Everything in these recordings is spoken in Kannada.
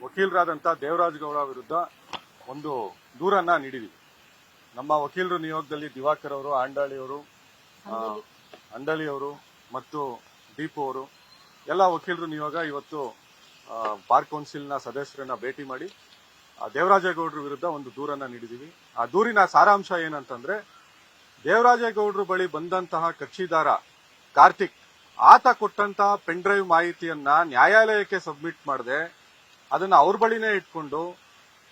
ವಕೀಲರಾದಂಥ ದೇವರಾಜ್ ಗೌಡ ವಿರುದ್ಧ ಒಂದು ದೂರನ್ನ ನೀಡಿದ್ದೀವಿ. ನಮ್ಮ ವಕೀಲರು ನಿಯೋಗದಲ್ಲಿ ದಿವಾಕರ್ ಅವರು, ಆಂಡಾಳಿಯವರು, ಅಂಡಳಿಯವರು ಮತ್ತು ದೀಪು ಅವರು ಎಲ್ಲ ವಕೀಲರು ನಿಯೋಗ ಇವತ್ತು ಬಾರ್ ಕೌನ್ಸಿಲ್ನ ಸದಸ್ಯರನ್ನ ಭೇಟಿ ಮಾಡಿ ದೇವರಾಜೇಗೌಡರ ವಿರುದ್ಧ ಒಂದು ದೂರನ್ನ ನೀಡಿದ್ದೀವಿ. ಆ ದೂರಿನ ಸಾರಾಂಶ ಏನಂತಂದ್ರೆ, ದೇವರಾಜೇಗೌಡರ ಬಳಿ ಬಂದಂತಹ ಕಕ್ಷಿದಾರ ಕಾರ್ತಿಕ್ ಆತ ಕೊಟ್ಟಂತಹ ಪೆನ್ ಡ್ರೈವ್ ಮಾಹಿತಿಯನ್ನ ನ್ಯಾಯಾಲಯಕ್ಕೆ ಸಬ್ಮಿಟ್ ಮಾಡದೆ ಅದನ್ನ ಅವ್ರ ಬಳಿನೇ ಇಟ್ಕೊಂಡು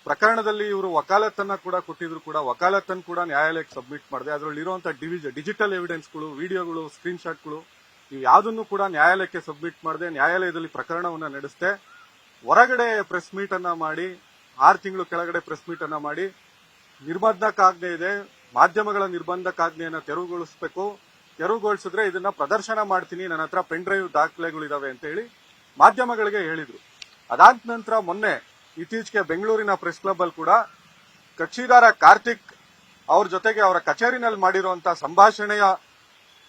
ಪ್ರಕರಣದಲ್ಲಿ ಇವರು ವಕಾಲತ್ತನ್ನ ಕೂಡ ಕೊಟ್ಟಿದ್ರು ಕೂಡ ವಕಾಲತ್ತನ್ನು ಕೂಡ ನ್ಯಾಯಾಲಯಕ್ಕೆ ಸಬ್ಮಿಟ್ ಮಾಡದೆ ಅದರಲ್ಲಿರುವಂತಹ ಡಿಜಿಟಲ್ ಎವಿಡೆನ್ಸ್ಗಳು, ವಿಡಿಯೋಗಳು, ಸ್ಕ್ರೀನ್ ಶಾಟ್ಗಳು ಇವು ಯಾವುದನ್ನು ಕೂಡ ನ್ಯಾಯಾಲಯಕ್ಕೆ ಸಬ್ಮಿಟ್ ಮಾಡದೆ ನ್ಯಾಯಾಲಯದಲ್ಲಿ ಪ್ರಕರಣವನ್ನ ನಡೆಸದೆ ಹೊರಗಡೆ ಪ್ರೆಸ್ ಮೀಟ್ ಅನ್ನ ಮಾಡಿ 6 ತಿಂಗಳು ಕೆಳಗಡೆ ಪ್ರೆಸ್ ಮೀಟ್ ಅನ್ನ ಮಾಡಿ ನಿರ್ಬಂಧಕಾಜ್ಞೆ ಇದೆ, ಮಾಧ್ಯಮಗಳ ನಿರ್ಬಂಧಕಾಜ್ಞೆಯನ್ನ ತೆರವುಗೊಳಿಸಬೇಕು, ತೆರವುಗೊಳಿಸಿದ್ರೆ ಇದನ್ನ ಪ್ರದರ್ಶನ ಮಾಡ್ತೀನಿ, ನನ್ನ ಹತ್ರ ಪೆನ್ ಡ್ರೈವ್ ದಾಖಲೆಗಳಿದಾವೆ ಅಂತ ಹೇಳಿ ಮಾಧ್ಯಮಗಳಿಗೆ ಹೇಳಿದ್ರು. ಅದಾದ ನಂತರ ಮೊನ್ನೆ ಇತ್ತೀಚೆಗೆ ಬೆಂಗಳೂರಿನ ಪ್ರೆಸ್ ಕ್ಲಬ್ ಅಲ್ಲಿ ಕೂಡ ಕಕ್ಷಿದಾರ ಕಾರ್ತಿಕ್ ಅವ್ರ ಜೊತೆಗೆ ಅವರ ಕಚೇರಿನಲ್ಲಿ ಮಾಡಿರುವಂತಹ ಸಂಭಾಷಣೆಯ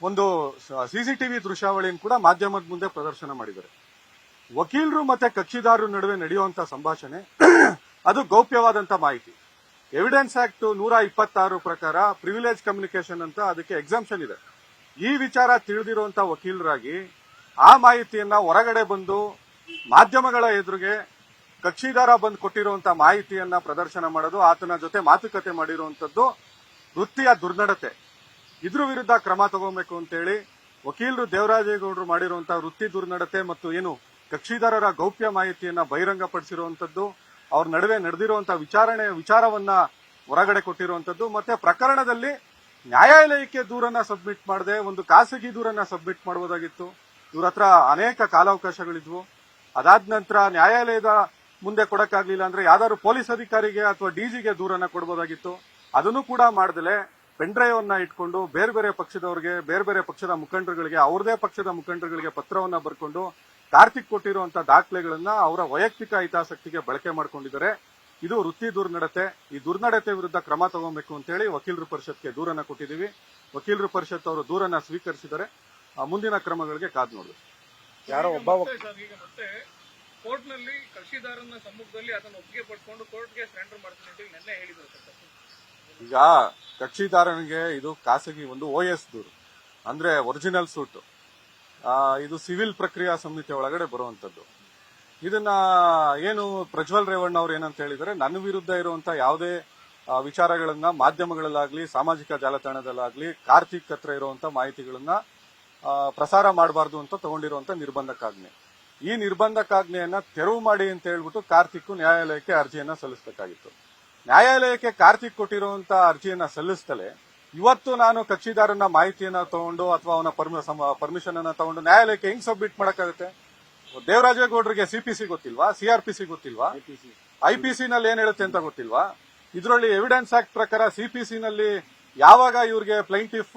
ಒಂದು ಸಿಸಿಟಿವಿ ದೃಶ್ಯಾವಳಿಯನ್ನು ಕೂಡ ಮಾಧ್ಯಮದ ಮುಂದೆ ಪ್ರದರ್ಶನ ಮಾಡಿದ್ದಾರೆ. ವಕೀಲರು ಮತ್ತೆ ಕಕ್ಷಿದಾರರ ನಡುವೆ ನಡೆಯುವಂತಹ ಸಂಭಾಷಣೆ ಅದು ಗೌಪ್ಯವಾದಂತಹ ಮಾಹಿತಿ. ಎವಿಡೆನ್ಸ್ ಆಕ್ಟ್ 126 ಪ್ರಕಾರ ಪ್ರಿವಿಲೇಜ್ ಕಮ್ಯುನಿಕೇಶನ್ ಅಂತ ಅದಕ್ಕೆ ಎಕ್ಸಾಮ್ಷನ್ ಇದೆ. ಈ ವಿಚಾರ ತಿಳಿದಿರುವಂತಹ ವಕೀಲರಾಗಿ ಆ ಮಾಹಿತಿಯನ್ನ ಹೊರಗಡೆ ಬಂದು ಮಾಧ್ಯಮಗಳ ಎದುರಿಗೆ ಕಕ್ಷಿದಾರ ಬಂದು ಕೊಟ್ಟಿರುವಂತಹ ಮಾಹಿತಿಯನ್ನ ಪ್ರದರ್ಶನ ಮಾಡೋದು, ಆತನ ಜೊತೆ ಮಾತುಕತೆ ಮಾಡಿರುವಂತದ್ದು ವೃತ್ತಿಯ ದುರ್ನಡತೆ. ಇದ್ರ ವಿರುದ್ಧ ಕ್ರಮ ತಗೋಬೇಕು ಅಂತೇಳಿ ವಕೀಲರು ದೇವರಾಜೇಗೌಡರು ಮಾಡಿರುವಂತಹ ವೃತ್ತಿ ದುರ್ನಡತೆ ಮತ್ತು ಏನು ಕಕ್ಷಿದಾರರ ಗೌಪ್ಯ ಮಾಹಿತಿಯನ್ನ ಬಹಿರಂಗಪಡಿಸಿರುವಂತದ್ದು, ಅವ್ರ ನಡುವೆ ನಡೆದಿರುವಂತಹ ವಿಚಾರವನ್ನ ಹೊರಗಡೆ ಕೊಟ್ಟಿರುವಂತದ್ದು, ಮತ್ತೆ ಪ್ರಕರಣದಲ್ಲಿ ನ್ಯಾಯಾಲಯಕ್ಕೆ ದೂರನ್ನ ಸಬ್ಮಿಟ್ ಮಾಡದೆ ಒಂದು ಖಾಸಗಿ ದೂರನ್ನ ಸಬ್ಮಿಟ್ ಮಾಡಬಹುದಾಗಿತ್ತು. ಇವ್ರ ಹತ್ರ ಅನೇಕ ಕಾಲಾವಕಾಶಗಳಿದ್ವು. ಅದಾದ ನಂತರ ನ್ಯಾಯಾಲಯದ ಮುಂದೆ ಕೊಡಕ್ಕಾಗ್ಲಿಲ್ಲ ಅಂದ್ರೆ ಯಾವ್ದಾದ್ರು ಪೊಲೀಸ್ ಅಧಿಕಾರಿಗೆ ಅಥವಾ ಡಿಜಿಗೆ ದೂರನ್ನ ಕೊಡಬಹುದಾಗಿತ್ತು. ಅದನ್ನು ಕೂಡ ಮಾಡದಲೆ ಪೆನ್ ಡ್ರೈವ್ ಅನ್ನ ಇಟ್ಕೊಂಡು ಬೇರೆ ಬೇರೆ ಪಕ್ಷದವರಿಗೆ, ಬೇರೆ ಬೇರೆ ಪಕ್ಷದ ಮುಖಂಡರುಗಳಿಗೆ, ಅವ್ರದೇ ಪಕ್ಷದ ಮುಖಂಡರುಗಳಿಗೆ ಪತ್ರವನ್ನ ಬರ್ಕೊಂಡು ಕಾರ್ತಿಕ್ ಕೊಟ್ಟಿರುವಂತಹ ದಾಖಲೆಗಳನ್ನ ಅವರ ವೈಯಕ್ತಿಕ ಹಿತಾಸಕ್ತಿಗೆ ಬಳಕೆ ಮಾಡ್ಕೊಂಡಿದ್ದಾರೆ. ಇದು ವೃತ್ತಿ ದುರ್ನಡತೆ. ಈ ದುರ್ನಡತೆ ವಿರುದ್ಧ ಕ್ರಮ ತಗೋಬೇಕು ಅಂತ ಹೇಳಿ ವಕೀಲರ ಪರಿಷತ್ಗೆ ದೂರನ್ನ ಕೊಟ್ಟಿದ್ದೀವಿ. ವಕೀಲರ ಪರಿಷತ್ ಅವರು ದೂರನ್ನ ಸ್ವೀಕರಿಸಿದರೆ ಮುಂದಿನ ಕ್ರಮಗಳಿಗೆ ಕಾದು ನೋಡಬೇಕು. ಯಾರೋ ಒಬ್ಬ ಮತ್ತೆ ಕೋರ್ಟ್ ನಲ್ಲಿ ಕಕ್ಷಿದಾರನ ಸಮ್ಮುಖದಲ್ಲಿ ಅದನ್ನು ಒಪ್ಪಿಗೆ ಪಡ್ಕೊಂಡು ಕೋರ್ಟ್ಗೆ ಸರೆಂಡರ್ ಮಾಡ್ತೀನಿ ಅಂತ ನಿನ್ನೆ ಹೇಳಿದ್ರು ಸರ್. ಈಗ ಕಕ್ಷಿದಾರನಿಗೆ ಇದು ಖಾಸಗಿ ಒಂದು OS ದೂರು ಅಂದ್ರೆ ಒರಿಜಿನಲ್ ಸೂಟ್, ಇದು ಸಿವಿಲ್ ಪ್ರಕ್ರಿಯಾ ಸಮಿತಿ ಒಳಗಡೆ ಬರುವಂತದ್ದು. ಇದನ್ನ ಏನು ಪ್ರಜ್ವಲ್ ರೇವಣ್ಣ ಅವ್ರು ಏನಂತ ಹೇಳಿದರೆ, ನನ್ನ ವಿರುದ್ಧ ಇರುವಂತಹ ಯಾವುದೇ ವಿಚಾರಗಳನ್ನ ಮಾಧ್ಯಮಗಳಲ್ಲಾಗ್ಲಿ ಸಾಮಾಜಿಕ ಜಾಲತಾಣದಲ್ಲಾಗ್ಲಿ ಕಾರ್ತಿಕ್ ಹತ್ರ ಇರುವಂತಹ ಮಾಹಿತಿಗಳನ್ನ ಪ್ರಸಾರ ಮಾಡಬಾರ್ದು ಅಂತ ತಗೊಂಡಿರುವಂತ ನಿರ್ಬಂಧಕಾಜ್ಞೆ. ಈ ನಿರ್ಬಂಧಕಾಜ್ಞೆಯನ್ನ ತೆರವು ಮಾಡಿ ಅಂತ ಹೇಳ್ಬಿಟ್ಟು ಕಾರ್ತಿಕ್ ನ್ಯಾಯಾಲಯಕ್ಕೆ ಅರ್ಜಿಯನ್ನ ಸಲ್ಲಿಸಬೇಕಾಗಿತ್ತು. ನ್ಯಾಯಾಲಯಕ್ಕೆ ಕಾರ್ತಿಕ್ ಕೊಟ್ಟಿರುವಂತಹ ಅರ್ಜಿಯನ್ನ ಸಲ್ಲಿಸ್ತಲೇ ಇವತ್ತು ನಾನು ಕಕ್ಷಿದಾರನ ಮಾಹಿತಿಯನ್ನ ತಗೊಂಡು ಅಥವಾ ಅವನ ಪರ್ಮಿಷನ್ ಅನ್ನ ತಗೊಂಡು ನ್ಯಾಯಾಲಯಕ್ಕೆ ಹೆಂಗ್ ಸಬ್ಮಿಟ್ ಮಾಡಕ್ಕಾಗುತ್ತೆ? ದೇವರಾಜೇಗೌಡರಿಗೆ CPC ಗೊತ್ತಿಲ್ವಾ? CRPC ಗೊತ್ತಿಲ್ವಾ? IPC ನಲ್ಲಿ ಏನ್ ಹೇಳುತ್ತೆ ಅಂತ ಗೊತ್ತಿಲ್ವಾ? ಇದರಲ್ಲಿ ಎವಿಡೆನ್ಸ್ ಆಕ್ಟ್ ಪ್ರಕಾರ CPC ನಲ್ಲಿ ಯಾವಾಗ ಇವ್ರಿಗೆ ಪ್ಲೈಂಟಿಫ್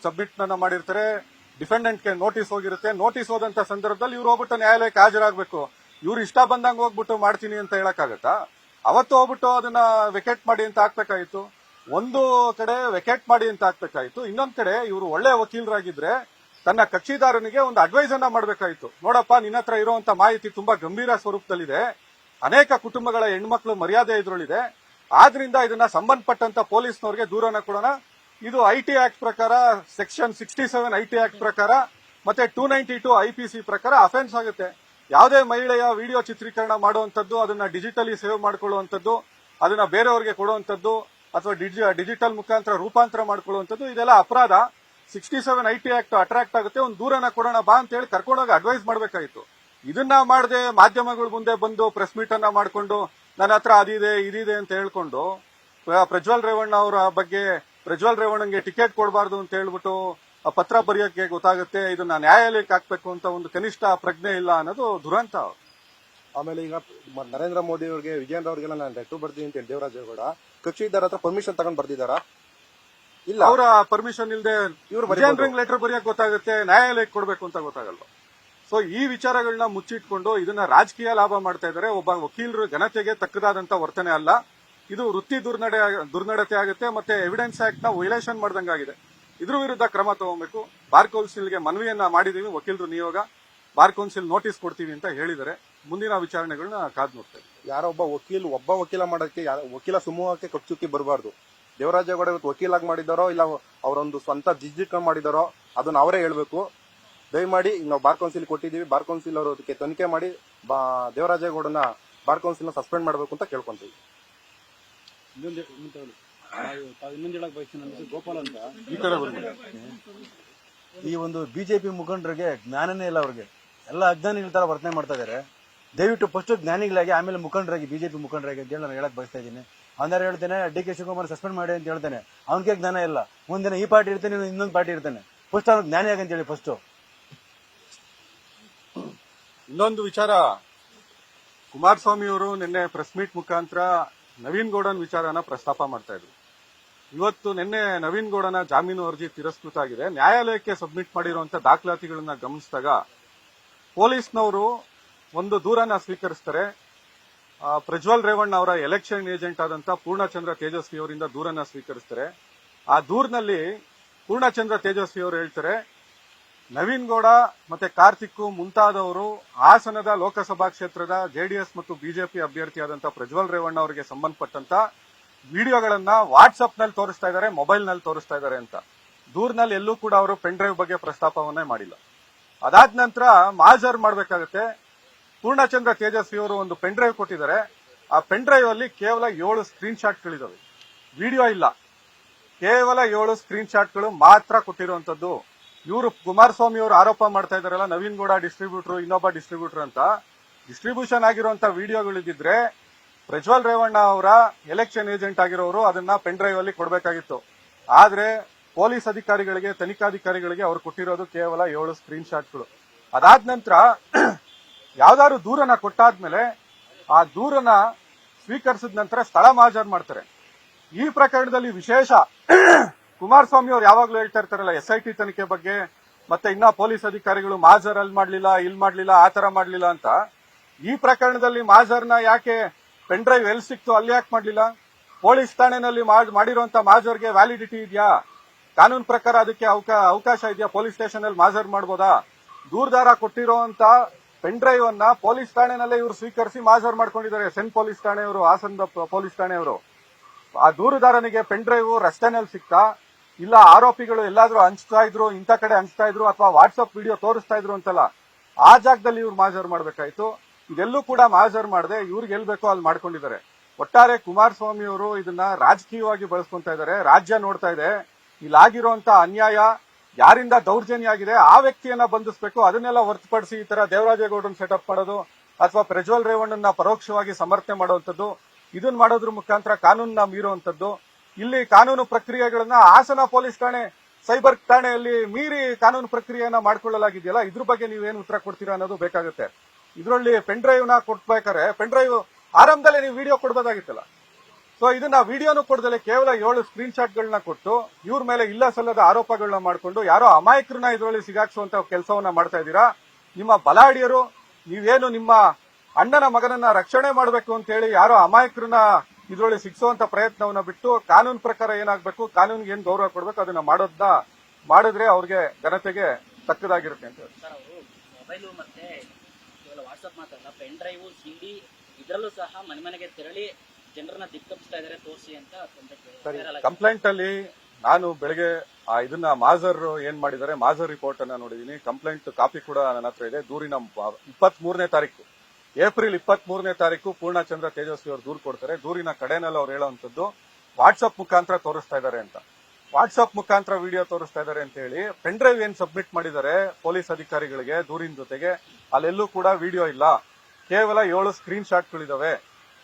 ಸಬ್ಮಿಟ್ ಮಾಡಿರ್ತಾರೆ, ಡಿಫೆಂಡೆಂಟ್ಗೆ ನೋಟಿಸ್ ಹೋಗಿರುತ್ತೆ, ನೋಟಿಸ್ ಹೋದಂತ ಸಂದರ್ಭದಲ್ಲಿ ಇವ್ರು ಹೋಗ್ಬಿಟ್ಟು ನ್ಯಾಯಾಲಯಕ್ಕೆ ಹಾಜರಾಗಬೇಕು. ಇವ್ರು ಇಷ್ಟ ಬಂದಂಗೆ ಹೋಗ್ಬಿಟ್ಟು ಮಾಡ್ತೀನಿ ಅಂತ ಹೇಳಕ್ಕಾಗತ್ತಾ? ಅವತ್ತು ಹೋಗ್ಬಿಟ್ಟು ಅದನ್ನ ವೆಕೆಟ್ ಮಾಡಿ ಅಂತ ಹಾಕ್ಬೇಕಾಗಿತ್ತು. ಒಂದು ಕಡೆ ವೆಕೆಟ್ ಮಾಡಿ ಅಂತ ಹಾಕ್ಬೇಕಾಯ್ತು, ಇನ್ನೊಂದ್ ಕಡೆ ಇವರು ಒಳ್ಳೆ ವಕೀಲರಾಗಿದ್ರೆ ತನ್ನ ಕಕ್ಷಿದಾರನಿಗೆ ಒಂದು ಅಡ್ವೈಸ್ ಅನ್ನ ಮಾಡಬೇಕಾಯ್ತು. ನೋಡಪ್ಪ, ನಿನ್ನ ಹತ್ರ ಇರುವಂತ ಮಾಹಿತಿ ತುಂಬಾ ಗಂಭೀರ ಸ್ವರೂಪದಲ್ಲಿದೆ, ಅನೇಕ ಕುಟುಂಬಗಳ ಹೆಣ್ಮಕ್ಳು ಮರ್ಯಾದೆ ಇದರಲ್ಲಿದೆ, ಆದ್ರಿಂದ ಇದನ್ನ ಸಂಬಂಧಪಟ್ಟಂತ ಪೊಲೀಸ್ನವ್ರಿಗೆ ದೂರನ ಕೊಡೋಣ. ಇದು IT ಆಕ್ಟ್ ಪ್ರಕಾರ ಸೆಕ್ಷನ್ 67 IT ಆಕ್ಟ್ ಪ್ರಕಾರ ಮತ್ತೆ 292 IPC ಪ್ರಕಾರ ಅಫೆನ್ಸ್ ಆಗುತ್ತೆ. ಯಾವುದೇ ಮಹಿಳೆಯ ವಿಡಿಯೋ ಚಿತ್ರೀಕರಣ ಮಾಡುವಂತದ್ದು, ಅದನ್ನ ಡಿಜಿಟಲಿ ಸೇವ್ ಮಾಡ್ಕೊಳ್ಳುವಂತದ್ದು, ಅದನ್ನ ಬೇರೆಯವರಿಗೆ ಕೊಡುವಂತದ್ದು ಅಥವಾ ಡಿಜಿಟಲ್ ಮುಖಾಂತರ ರೂಪಾಂತರ ಮಾಡ್ಕೊಳ್ಳುವಂತದ್ದು, ಇದೆಲ್ಲ ಅಪರಾಧ. 67 IT ಆಕ್ಟ್ ಅಟ್ರಾಕ್ಟ್ ಆಗುತ್ತೆ. ಒಂದು ದೂರನ ಕೊಡೋಣ ಬಾ ಅಂತ ಹೇಳಿ ಕರ್ಕೊಂಡೋಗಿ ಅಡ್ವೈಸ್ ಮಾಡಬೇಕಾಗಿತ್ತು. ಇದನ್ನ ಮಾಡದೆ ಮಾಧ್ಯಮಗಳ ಮುಂದೆ ಬಂದು ಪ್ರೆಸ್ ಮೀಟ್ ಅನ್ನ ಮಾಡ್ಕೊಂಡು ನನ್ನ ಹತ್ರ ಅದಿದೆ ಇದಿದೆ ಅಂತ ಹೇಳ್ಕೊಂಡು ಪ್ರಜ್ವಲ್ ರೇವಣ್ಣ ಅವರ ಬಗ್ಗೆ ಪ್ರಜ್ವಲ್ ರೇವಣ್ಣಗೆ ಟಿಕೆಟ್ ಕೊಡಬಾರ್ದು ಅಂತ ಹೇಳ್ಬಿಟ್ಟು ಪತ್ರ ಬರೆಯೋಕೆ ಗೊತ್ತಾಗುತ್ತೆ, ಇದನ್ನ ನ್ಯಾಯಾಲಯಕ್ಕೆ ಹಾಕ್ಬೇಕು ಅಂತ ಒಂದು ಕನಿಷ್ಠ ಪ್ರಜ್ಞೆ ಇಲ್ಲ ಅನ್ನೋದು ದುರಂತ. ಆಮೇಲೆ ಈಗ ನರೇಂದ್ರ ಮೋದಿ ಅವರಿಗೆ, ವಿಜಯೇಂದ್ರ ಅವರಿಗೆಲ್ಲ ನಾನು ಲೆಟರ್ ಬರ್ತೀನಿ ಅಂತ ಹೇಳಿ ದೇವರಾಜೇಗೌಡ ಕಕ್ಷಿದಾರ ಹತ್ರ ಪರ್ಮಿಷನ್ ತಗೊಂಡ್ ಬರ್ದಿದ್ದಾರಾ? ಇಲ್ಲ, ಅವರ ಪರ್ಮಿಷನ್ ಇಲ್ಲದೆ ಇವರು ವಿಜಯೇಂದ್ರಂಗ್ ಲೆಟರ್ ಬರೆಯಕ್ ಗೊತ್ತಾಗುತ್ತೆ, ನ್ಯಾಯಾಲಯಕ್ಕೆ ಕೊಡಬೇಕು ಅಂತ ಗೊತ್ತಾಗಲ್ಲ. ಸೊ ಈ ವಿಚಾರಗಳನ್ನ ಮುಚ್ಚಿಟ್ಕೊಂಡು ಇದನ್ನ ರಾಜಕೀಯ ಲಾಭ ಮಾಡ್ತಾ ಇದ್ದಾರೆ. ಒಬ್ಬ ವಕೀಲರು ಘನತೆಗೆ ತಕ್ಕದಾದಂತ ವರ್ತನೆ ಅಲ್ಲ. ಇದು ವೃತ್ತಿ ದುರ್ನಡತೆ ಆಗುತ್ತೆ, ಮತ್ತೆ ಎವಿಡೆನ್ಸ್ ಆಕ್ಟ್ ನ ವೈಲೇಷನ್ ಮಾಡ್ದಂಗಾಗಿದೆ. ಇದ್ರ ವಿರುದ್ಧ ಕ್ರಮ ತಗೋಬೇಕು. ಬಾರ್ ಕೌನ್ಸಿಲ್ಗೆ ಮನವಿಯನ್ನ ಮಾಡಿದೀವಿ. ವಕೀಲರು ನಿಯೋಗ ಬಾರ್ ಕೌನ್ಸಿಲ್ ನೋಟಿಸ್ ಕೊಡ್ತೀವಿ ಅಂತ ಹೇಳಿದರೆ ಮುಂದಿನ ವಿಚಾರಣೆಗಳನ್ನ ಕಾದು ನೋಡ್ತೇವೆ. ಯಾರೊಬ್ಬ ವಕೀಲ ಮಾಡೋಕ್ಕೆ ವಕೀಲ ಸಮೂಹಕ್ಕೆ ಕಚ್ಚುಕ್ಕಿ ಬರಬಾರ್ದು. ದೇವರಾಜೇಗೌಡ ಇವತ್ತು ವಕೀಲಾಗಿ ಮಾಡಿದಾರೋ ಇಲ್ಲ ಅವರೊಂದು ಸ್ವಂತ ಜಿಜ್ಜಿಟ್ಕೊಂಡು ಮಾಡಿದಾರೋ ಅದನ್ನ ಅವರೇ ಹೇಳ್ಬೇಕು. ದಯಮಾಡಿ ಈಗ ನಾವು ಬಾರ್ ಕೌನ್ಸಿಲ್ ಕೊಟ್ಟಿದ್ದೀವಿ, ಬಾರ್ ಕೌನ್ಸಿಲ್ ಅವರು ಅದಕ್ಕೆ ತನಿಖೆ ಮಾಡಿ ದೇವರಾಜೇಗೌಡನ ಬಾರ್ ಕೌನ್ಸಿಲ್ನ ಸಸ್ಪೆಂಡ್ ಮಾಡಬೇಕು ಅಂತ ಕೇಳ್ಕೊಂತೀವಿ. ಇನ್ನೊಂದು ಹೇಳಕ್ ಬಯಸ್ತೀನಿ, ಗೋಪಾಲ್ ಅಂತ ಈ ಕಡೆ ಬರ್ಬೋದು. ಈ ಒಂದು ಬಿಜೆಪಿ ಮುಖಂಡರಿಗೆ ಜ್ಞಾನನೇ ಇಲ್ಲ, ಅವ್ರಿಗೆ ಎಲ್ಲ ಅಜ್ಞಾನಿಗಳ ತರ ವರ್ತನೆ ಮಾಡ್ತಾ ಇದಾರೆ. ದಯವಿಟ್ಟು ಫಸ್ಟ್ ಜ್ಞಾನಿಗಳಾಗಿ ಆಮೇಲೆ ಮುಖಂಡರಾಗಿ ಬಿಜೆಪಿ ಮುಖಂಡರಾಗಿ ಅಂತ ಹೇಳಿ ನಾನು ಹೇಳಕ್ ಬಯಸ್ತಾ ಇದ್ದೀನಿ. ಅಂದ್ರೆ ಹೇಳ್ತೇನೆ ಡಿ.ಕೆ. ಶಿವಕುಮಾರ್ ಸಸ್ಪೆಂಡ್ ಮಾಡಿ ಅಂತ ಹೇಳ್ತೇನೆ, ಅವನಿಗೆ ಜ್ಞಾನ ಇಲ್ಲ. ಮುಂದಿನ ಈ ಪಾರ್ಟಿ ಇರ್ತಾನೆ, ಇನ್ನೊಂದು ಪಾರ್ಟಿ ಇರ್ತಾನೆ. ಫಸ್ಟ್ ಅವ್ನಿಗೆ ಜ್ಞಾನಿ ಆಗಂತ ಹೇಳಿ ಫಸ್ಟ್. ಇನ್ನೊಂದು ವಿಚಾರ, ಕುಮಾರಸ್ವಾಮಿ ಅವರು ನಿನ್ನೆ ಪ್ರೆಸ್ ಮೀಟ್ ಮುಖಾಂತರ ನವೀನ್ ಗೌಡನ್ ವಿಚಾರನ ಪ್ರಸ್ತಾಪ ಮಾಡ್ತಾ ಇದ್ರು. ಇವತ್ತು ನಿನ್ನೆ ನವೀನ್ ಗೌಡನ ಜಾಮೀನು ಅರ್ಜಿ ತಿರಸ್ಕೃತ ಆಗಿದೆ. ನ್ಯಾಯಾಲಯಕ್ಕೆ ಸಬ್ಮಿಟ್ ಮಾಡಿರುವಂತಹ ದಾಖಲಾತಿಗಳನ್ನ ಗಮನಿಸಿದಾಗ ಪೊಲೀಸ್ನವರು ಒಂದು ದೂರನ್ನ ಸ್ವೀಕರಿಸ್ತಾರೆ. ಪ್ರಜ್ವಲ್ ರೇವಣ್ಣ ಅವರ ಎಲೆಕ್ಷನ್ ಏಜೆಂಟ್ ಆದಂತಹ ಪೂರ್ಣಚಂದ್ರ ತೇಜಸ್ವಿ ಅವರಿಂದ ದೂರನ್ನ ಸ್ವೀಕರಿಸ್ತಾರೆ. ಆ ದೂರಿನಲ್ಲಿ ಪೂರ್ಣಚಂದ್ರ ತೇಜಸ್ವಿ ಅವರು ಹೇಳ್ತಾರೆ, ನವೀನ್ ಗೌಡ ಮತ್ತೆ ಕಾರ್ತಿಕ್ ಮುಂತಾದವರು ಹಾಸನದ ಲೋಕಸಭಾ ಕ್ಷೇತ್ರದ ಜೆಡಿಎಸ್ ಮತ್ತು ಬಿಜೆಪಿ ಅಭ್ಯರ್ಥಿಯಾದಂತಹ ಪ್ರಜ್ವಲ್ ರೇವಣ್ಣ ಅವರಿಗೆ ಸಂಬಂಧಪಟ್ಟಂತ ವಿಡಿಯೋಗಳನ್ನ ವಾಟ್ಸ್ಆಪ್ ನಲ್ಲಿ ತೋರಿಸ್ತಾ ಇದ್ದಾರೆ, ಮೊಬೈಲ್ ನಲ್ಲಿ ತೋರಿಸ್ತಾ ಇದ್ದಾರೆ ಅಂತ. ದೂರ್ನಲ್ಲಿ ಎಲ್ಲೂ ಕೂಡ ಅವರು ಪೆನ್ ಡ್ರೈವ್ ಬಗ್ಗೆ ಪ್ರಸ್ತಾಪವನ್ನೇ ಮಾಡಿಲ್ಲ. ಅದಾದ ನಂತರ ಮಾಜರ್ ಮಾಡಬೇಕಾಗುತ್ತೆ. ಪೂರ್ಣಚಂದ್ರ ತೇಜಸ್ವಿ ಅವರು ಒಂದು ಪೆನ್ ಡ್ರೈವ್ ಕೊಟ್ಟಿದ್ದಾರೆ. ಆ ಪೆನ್ ಡ್ರೈವ್ ಅಲ್ಲಿ ಕೇವಲ 7 ಸ್ಕ್ರೀನ್ ಶಾಟ್ಗಳಿದಾವೆ, ವಿಡಿಯೋ ಇಲ್ಲ. ಕೇವಲ 7 ಸ್ಕ್ರೀನ್ ಶಾಟ್ಗಳು ಮಾತ್ರ ಕೊಟ್ಟಿರುವಂತದ್ದು. ಇವರು ಕುಮಾರಸ್ವಾಮಿ ಅವರು ಆರೋಪ ಮಾಡ್ತಾ ಇದಾರಲ್ಲ, ನವೀನ್ ಗೌಡ ಡಿಸ್ಟ್ರಿಬ್ಯೂಟರ್, ಇನ್ನೊಬ್ಬ ಡಿಸ್ಟ್ರಿಬ್ಯೂಟರ್ ಅಂತ. ಡಿಸ್ಟ್ರಿಬ್ಯೂಷನ್ ಆಗಿರುವಂತ ವಿಡಿಯೋಗಳಿದ್ದಿದ್ರೆ ಪ್ರಜ್ವಲ್ ರೇವಣ್ಣ ಅವರ ಎಲೆಕ್ಷನ್ ಏಜೆಂಟ್ ಆಗಿರೋರು ಅದನ್ನ ಪೆನ್ ಡ್ರೈವ್ ಅಲ್ಲಿ ಕೊಡಬೇಕಾಗಿತ್ತು. ಆದ್ರೆ ಪೊಲೀಸ್ ಅಧಿಕಾರಿಗಳಿಗೆ, ತನಿಖಾಧಿಕಾರಿಗಳಿಗೆ ಅವರು ಕೊಟ್ಟಿರೋದು ಕೇವಲ 7 ಸ್ಕ್ರೀನ್ ಶಾಟ್ಗಳು. ಅದಾದ ನಂತರ ಯಾವ್ದಾದ್ರು ದೂರನ್ನ ಕೊಟ್ಟಾದ್ಮೇಲೆ ಆ ದೂರನ್ನ ಸ್ವೀಕರಿಸಿದ ನಂತರ ಸ್ಥಳ ಮಾಜರ್ ಮಾಡ್ತಾರೆ. ಈ ಪ್ರಕರಣದಲ್ಲಿ ವಿಶೇಷ, ಕುಮಾರಸ್ವಾಮಿ ಅವರು ಯಾವಾಗ್ಲೂ ಹೇಳ್ತಾ ಇರ್ತಾರಲ್ಲ SIT ತನಿಖೆ ಬಗ್ಗೆ, ಮತ್ತೆ ಇನ್ನ ಪೊಲೀಸ್ ಅಧಿಕಾರಿಗಳು ಮಾಜರ್ ಅಲ್ಲಿ ಮಾಡ್ಲಿಲ್ಲ, ಇಲ್ಲಿ ಮಾಡ್ಲಿಲ್ಲ, ಆತರ ಮಾಡ್ಲಿಲ್ಲ ಅಂತ. ಈ ಪ್ರಕರಣದಲ್ಲಿ ಮಾಜರ್ನ ಯಾಕೆ ಪೆನ್ ಡ್ರೈವ್ ಎಲ್ಲಿ ಸಿಕ್ತು ಅಲ್ಲಿ ಯಾಕೆ ಮಾಡ್ಲಿಲ್ಲ? ಪೊಲೀಸ್ ಠಾಣೆನಲ್ಲಿ ಮಾಡಿರುವಂತ ಮಾಜರ್ಗೆ ವ್ಯಾಲಿಡಿಟಿ ಇದೆಯಾ? ಕಾನೂನು ಪ್ರಕಾರ ಅದಕ್ಕೆ ಅವಕಾಶ ಇದೆಯಾ? ಪೊಲೀಸ್ ಸ್ಟೇಷನ್ ಅಲ್ಲಿ ಮಾಜರ್ ಮಾಡಬಹುದಾ? ದೂರದಾರ ಕೊಟ್ಟಿರುವಂತ ಪೆನ್ ಡ್ರೈವ್ ಅನ್ನ ಪೊಲೀಸ್ ಠಾಣೆನಲ್ಲೇ ಇವರು ಸ್ವೀಕರಿಸಿ ಮಾಜರ್ ಮಾಡ್ಕೊಂಡಿದ್ದಾರೆ. ಸೆನ್ ಪೊಲೀಸ್ ಠಾಣೆಯವರು, ಹಾಸನದ ಪೊಲೀಸ್ ಠಾಣೆಯವರು. ಆ ದೂರುದಾರನಿಗೆ ಪೆನ್ ಡ್ರೈವ್ ರಸ್ತೆನಲ್ಲಿ ಸಿಕ್ತಾ, ಇಲ್ಲ ಆರೋಪಿಗಳು ಎಲ್ಲಾದ್ರೂ ಹಂಚ್ತಾ ಇದ್ರು, ಇಂಥ ಕಡೆ ಹಂಚ್ತಾ ಇದ್ರು, ಅಥವಾ ವಾಟ್ಸ್ಆಪ್ ವಿಡಿಯೋ ತೋರಿಸ್ತಾ ಇದ್ರು ಅಂತಲ್ಲ, ಆ ಜಾಗದಲ್ಲಿ ಇವ್ರು ಮಾಜರ್ ಮಾಡಬೇಕಾಯ್ತು. ಇದೆಲ್ಲೂ ಕೂಡ ಮಾಜರ್ ಮಾಡದೆ ಇವ್ರಿಗೆ ಎಲ್ ಬೇಕೋ ಅಲ್ಲಿ ಮಾಡ್ಕೊಂಡಿದ್ದಾರೆ. ಒಟ್ಟಾರೆ ಕುಮಾರಸ್ವಾಮಿ ಅವರು ಇದನ್ನ ರಾಜಕೀಯವಾಗಿ ಬಳಸ್ಕೊಂತ ಇದ್ದಾರೆ. ರಾಜ್ಯ ನೋಡ್ತಾ ಇದೆ. ಇಲ್ಲಾಗಿರುವಂತ ಅನ್ಯಾಯ, ಯಾರಿಂದ ದೌರ್ಜನ್ಯ ಆಗಿದೆ ಆ ವ್ಯಕ್ತಿಯನ್ನ ಬಂಧಿಸಬೇಕು. ಅದನ್ನೆಲ್ಲ ಹೊರತುಪಡಿಸಿ ಈ ತರ ದೇವರಾಜೇಗೌಡನ್ ಸೆಟಪ್ ಮಾಡೋದು ಅಥವಾ ಪ್ರಜ್ವಲ್ ರೇವಣ್ಣನ ಪರೋಕ್ಷವಾಗಿ ಸಮರ್ಥನೆ ಮಾಡುವಂತದ್ದು, ಇದನ್ನ ಮಾಡೋದ್ರ ಮುಖಾಂತರ ಕಾನೂನನ್ನ ಮೀರುವಂತದ್ದು. ಇಲ್ಲಿ ಕಾನೂನು ಪ್ರಕ್ರಿಯೆಗಳನ್ನ ಹಾಸನ ಪೊಲೀಸ್ ಠಾಣೆ, ಸೈಬರ್ ಠಾಣೆಯಲ್ಲಿ ಮೀರಿ ಕಾನೂನು ಪ್ರಕ್ರಿಯೆಯನ್ನ ಮಾಡ್ಕೊಳ್ಳಲಾಗಿದೆಯಲ್ಲ, ಇದ್ರ ಬಗ್ಗೆ ನೀವೇನು ಉತ್ತರ ಕೊಡ್ತೀರಾ ಅನ್ನೋದು ಬೇಕಾಗುತ್ತೆ. ಇದರಲ್ಲಿ ಪೆನ್ ಡ್ರೈವ್ ನ ಕೊಡ್ಬೇಕಾದ್ರೆ ಪೆನ್ ಡ್ರೈವ್ ಆರಂಭದಲ್ಲೇ ನೀವು ವಿಡಿಯೋ ಕೊಡ್ಬೋದಾಗಿತ್ತಲ್ಲ. ಸೊ ಇದನ್ನ ವಿಡಿಯೋನು ಕೊಡದಲೆ ಕೇವಲ 7 ಸ್ಕ್ರೀನ್ ಶಾಟ್ಗಳನ್ನ ಕೊಟ್ಟು ಇವ್ರ ಮೇಲೆ ಇಲ್ಲ ಸಲ್ಲದ ಆರೋಪಗಳನ್ನ ಮಾಡಿಕೊಂಡು ಯಾರೋ ಅಮಾಯಕರನ್ನ ಇದರಲ್ಲಿ ಸಿಗಾಕ್ಸುವಂತ ಕೆಲಸವನ್ನ ಮಾಡ್ತಾ ಇದ್ದೀರಾ. ನಿಮ್ಮ ಬಲಾಢ್ಯರು, ನೀವೇನು ನಿಮ್ಮ ಅಣ್ಣನ ಮಗನನ್ನ ರಕ್ಷಣೆ ಮಾಡಬೇಕು ಅಂತ ಹೇಳಿ ಯಾರೋ ಅಮಾಯಕರನ್ನ ಇದರಲ್ಲಿ ಸಿಗಿಸುವಂತ ಪ್ರಯತ್ನವನ್ನ ಬಿಟ್ಟು ಕಾನೂನು ಪ್ರಕಾರ ಏನಾಗಬೇಕು, ಕಾನೂನಿಗೆ ಏನ್ ಗೌರವ ಕೊಡಬೇಕು ಅದನ್ನ ಮಾಡಿದ್ರೆ ಅವ್ರಿಗೆ ಘನತೆಗೆ ತಕ್ಕದಾಗಿರುತ್ತೆ ಅಂತ ಹೇಳಿ. ಸರ್, ಅವರು ಮೊಬೈಲು ಮತ್ತೆ ಕೇವಲ ವಾಟ್ಸ್ಆಪ್ ಮಾತ್ರಲ್ಲ, ಪೆನ್ ಡ್ರೈವ್, CD ಇದರಲ್ಲೂ ಸಹ ಮನೆ ಮನೆಗೆ ತೆರಳಿ ಜನರನ್ನ ದಿಕ್ಕಪ್ಪಿಸ್ತಾ ಇದಾರೆ, ತೋರಿಸಿ ಅಂತ ಕಂಪ್ಲೇಂಟ್ ಅಲ್ಲಿ ನಾನು ಬೆಳಗ್ಗೆ ಇದನ್ನ ಮಾಜರ್ ಏನ್ ಮಾಡಿದ್ದಾರೆ, ಮಾಜರ್ ರಿಪೋರ್ಟ್ ಅನ್ನ ನೋಡಿದೀನಿ. ಕಂಪ್ಲೇಂಟ್ ಕಾಪಿ ಕೂಡ ನನ್ನ ಹತ್ರ ಇದೆ. ದೂರಿನ 23ನೇ ತಾರೀಕು, ಏಪ್ರಿಲ್ 23ನೇ ತಾರೀಕು ಪೂರ್ಣಚಂದ್ರ ತೇಜಸ್ವಿ ಅವರು ದೂರು ಕೊಡ್ತಾರೆ. ದೂರಿನ ಕಡೆನಲ್ಲಿ ಅವ್ರು ಹೇಳುವಂತದ್ದು ವಾಟ್ಸ್ಆಪ್ ಮುಖಾಂತರ ತೋರಿಸ್ತಾ ಇದ್ದಾರೆ ಅಂತ. ವಾಟ್ಸ್ಆಪ್ ಮುಖಾಂತರ ವಿಡಿಯೋ ತೋರಿಸ್ತಾ ಇದ್ದಾರೆ ಅಂತ ಹೇಳಿ ಪೆನ್ ಡ್ರೈವ್ ಏನ್ ಸಬ್ಮಿಟ್ ಮಾಡಿದ್ದಾರೆ ಪೊಲೀಸ್ ಅಧಿಕಾರಿಗಳಿಗೆ ದೂರಿನ ಜೊತೆಗೆ, ಅಲ್ಲೆಲ್ಲೂ ಕೂಡ ವಿಡಿಯೋ ಇಲ್ಲ. ಕೇವಲ 7 ಸ್ಕ್ರೀನ್ ಶಾಟ್ಗಳಿದಾವೆ.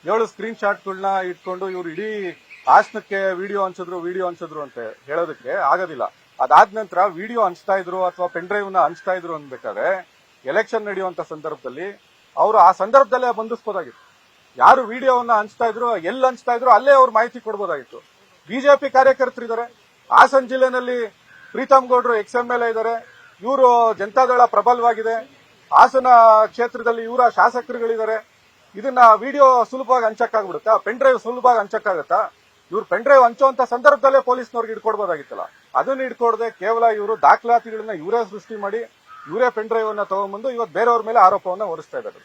7 ಸ್ಕ್ರೀನ್ ಶಾಟ್ಗಳನ್ನ ಇಟ್ಕೊಂಡು ಇವ್ರು ಇಡೀ ಹಾಸನಕ್ಕೆ ವಿಡಿಯೋ ಹಂಚಿದ್ರು ಅಂತ ಹೇಳೋದಕ್ಕೆ ಆಗೋದಿಲ್ಲ. ಅದಾದ ನಂತರ ವಿಡಿಯೋ ಹಂಚ್ತಾ ಇದ್ರು ಅಥವಾ ಪೆನ್ ಡ್ರೈವ್ ನ ಹಂಚ್ತಾ ಇದ್ರು ಅನ್ಬೇಕಾದ್ರೆ ಎಲೆಕ್ಷನ್ ನಡೆಯುವಂತ ಸಂದರ್ಭದಲ್ಲಿ ಅವರು ಆ ಸಂದರ್ಭದಲ್ಲೇ ಬಂಧಿಸಬಹುದಾಗಿತ್ತು. ಯಾರು ವಿಡಿಯೋವನ್ನ ಹಂಚ್ತಾ ಇದ್ರು, ಎಲ್ಲಿ ಹಂಚ್ತಾ ಇದ್ರು ಅಲ್ಲೇ ಅವ್ರು ಮಾಹಿತಿ ಕೊಡಬಹುದಾಗಿತ್ತು. ಬಿಜೆಪಿ ಕಾರ್ಯಕರ್ತರಿದ್ದಾರೆ. ಹಾಸನ ಜಿಲ್ಲೆನಲ್ಲಿ ಪ್ರೀತಮ್ ಗೌಡ್ರು XMLA ಇದ್ದಾರೆ. ಇವರು ಜನತಾದಳ ಪ್ರಬಲವಾಗಿದೆ. ಹಾಸನ ಕ್ಷೇತ್ರದಲ್ಲಿ ಇವರ ಶಾಸಕರುಗಳಿದ್ದಾರೆ. ಇದನ್ನ ವಿಡಿಯೋ ಸುಲಭವಾಗಿ ಹಂಚಕ್ಕಾಗ್ಬಿಡುತ್ತಾ? ಪೆನ್ ಡ್ರೈವ್ ಸುಲಭವಾಗಿ ಹಂಚಕ್ಕಾಗತ್ತಾ? ಇವ್ರು ಪೆನ್ ಡ್ರೈವ್ ಹಂಚುವಂತ ಸಂದರ್ಭದಲ್ಲೇ ಪೊಲೀಸ್ನವ್ರಿಗೆ ಇಟ್ಕೊಡ್ಬೋದಾಗಿತ್ತಲ್ಲ. ಅದನ್ನ ಇಟ್ಕೊಡದೆ ಕೇವಲ ಇವರು ದಾಖಲಾತಿಗಳನ್ನ ಇವರೇ ಸೃಷ್ಟಿ ಮಾಡಿ ಇವರೇ ಪೆನ್ ಡ್ರೈವ್ ಅನ್ನ ತಗೊಂಡ್ಬಂದು ಇವತ್ತು ಬೇರೆಯವ್ರ ಮೇಲೆ ಆರೋಪವನ್ನ ಹೊರಿಸ್ತಾ ಇದ್ದಾರೆ.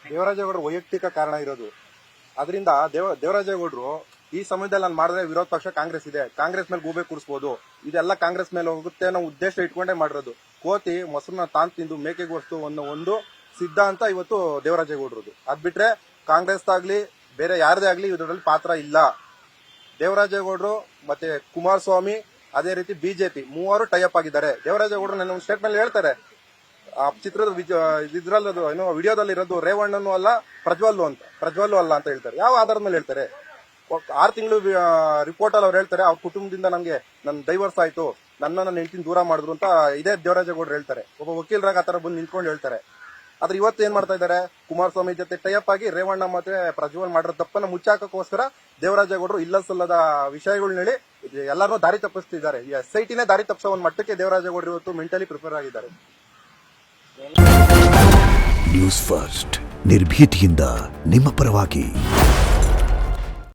ದೇವರಾಜೇಗೌಡರು ವೈಯಕ್ತಿಕ ಕಾರಣ ಇರೋದು. ಅದರಿಂದ ದೇವರಾಜೇಗೌಡರು ಈ ಸಮಯದಲ್ಲಿ ನಾನು ಮಾಡಿದ್ರೆ ವಿರೋಧ ಪಕ್ಷ ಕಾಂಗ್ರೆಸ್ ಇದೆ, ಕಾಂಗ್ರೆಸ್ ಮೇಲೆ ಗೂಬೆ ಕೂರಿಸಬಹುದು, ಇದೆಲ್ಲ ಕಾಂಗ್ರೆಸ್ ಮೇಲೆ ಹೋಗುತ್ತೆ ಅನ್ನೋ ಉದ್ದೇಶ ಇಟ್ಕೊಂಡೇ ಮಾಡಿರೋದು. ಕೋತಿ ಮೊಸರನ್ನ ತಾನ್ ತಿಂದು ಮೇಕೆಗೆ ಹೊಸ್ತು ಅನ್ನೋ ಒಂದು ಸಿದ್ಧಾಂತ ಇವತ್ತು ದೇವರಾಜೇಗೌಡರದು. ಅದ್ ಬಿಟ್ರೆ ಕಾಂಗ್ರೆಸ್ ಆಗ್ಲಿ ಬೇರೆ ಯಾರದೇ ಆಗ್ಲಿ ಇದರಲ್ಲಿ ಪಾತ್ರ ಇಲ್ಲ. ದೇವರಾಜೇಗೌಡರು ಮತ್ತೆ ಕುಮಾರಸ್ವಾಮಿ ಅದೇ ರೀತಿ ಬಿಜೆಪಿ ಮೂವರು ಟೈಅಪ್ ಆಗಿದ್ದಾರೆ. ದೇವರಾಜೇಗೌಡರು ನನ್ನ ಒಂದು ಸ್ಟೇಟ್ಮೆಂಟ್ ಹೇಳ್ತಾರೆ, ಆ ಚಿತ್ರದ ಇದ್ರಲ್ಲದು ಏನೋ ವಿಡಿಯೋದಲ್ಲಿ ಇರೋದು ರೇವಣ್ಣನು ಅಲ್ಲ ಪ್ರಜ್ವಲ್ಲು ಅಲ್ಲ ಅಂತ ಹೇಳ್ತಾರೆ. ಯಾವ ಆಧಾರದ ಮೇಲೆ ಹೇಳ್ತಾರೆ? 6 ತಿಂಗಳು ರಿಪೋರ್ಟ್ ಅಲ್ಲಿ ಅವ್ರು ಹೇಳ್ತಾರೆ ಅವ್ರ ಕುಟುಂಬದಿಂದ ನಂಗೆ ನನ್ನ ಡೈವರ್ಸ್ ಆಯ್ತು, ನನ್ನ ಹೆಂಡತಿನ ದೂರ ಮಾಡಿದ್ರು ಅಂತ ಇದೇ ದೇವರಾಜೇಗೌಡರು ಹೇಳ್ತಾರೆ. ಒಬ್ಬ ವಕೀಲರಾಗ ಆತರ ಬಂದು ನಿಂತ್ಕೊಂಡು ಹೇಳ್ತಾರೆ. ಆದ್ರೆ ಇವತ್ತು ಏನ್ ಮಾಡ್ತಾ ಇದ್ದಾರೆ, ಕುಮಾರಸ್ವಾಮಿ ಜೊತೆ ಟೈಅಪ್ ಆಗಿ ರೇವಣ್ಣ ಮತ್ತೆ ಪ್ರಜ್ವಲ್ ಮಾಡಿರೋ ತಪ್ಪನ್ನ ಮುಚ್ಚಾಕೋಸ್ಕರ ದೇವರಾಜೇಗೌಡರು ಇಲ್ಲ ಸಲ್ಲದ ವಿಷಯಗಳನ್ನ ಹೇಳಿ ಎಲ್ಲಾರನ್ನೂ ದಾರಿ ತಪ್ಪಿಸ್ತಿದ್ದಾರೆ. SITನೇ ದಾರಿ ತಪ್ಪಿಸೋ ಒಂದು ಮಟ್ಟಕ್ಕೆ ದೇವರಾಜೇಗೌಡರು ಇವತ್ತು ಮೆಂಟಲಿ ಪ್ರಿಪೇರ್ ಆಗಿದ್ದಾರೆ. ನ್ಯೂಸ್ ಫಸ್ಟ್ ನಿರ್ಭೀತಿಯಿಂದ ನಿಮ್ಮ ಪರವಾಗಿ.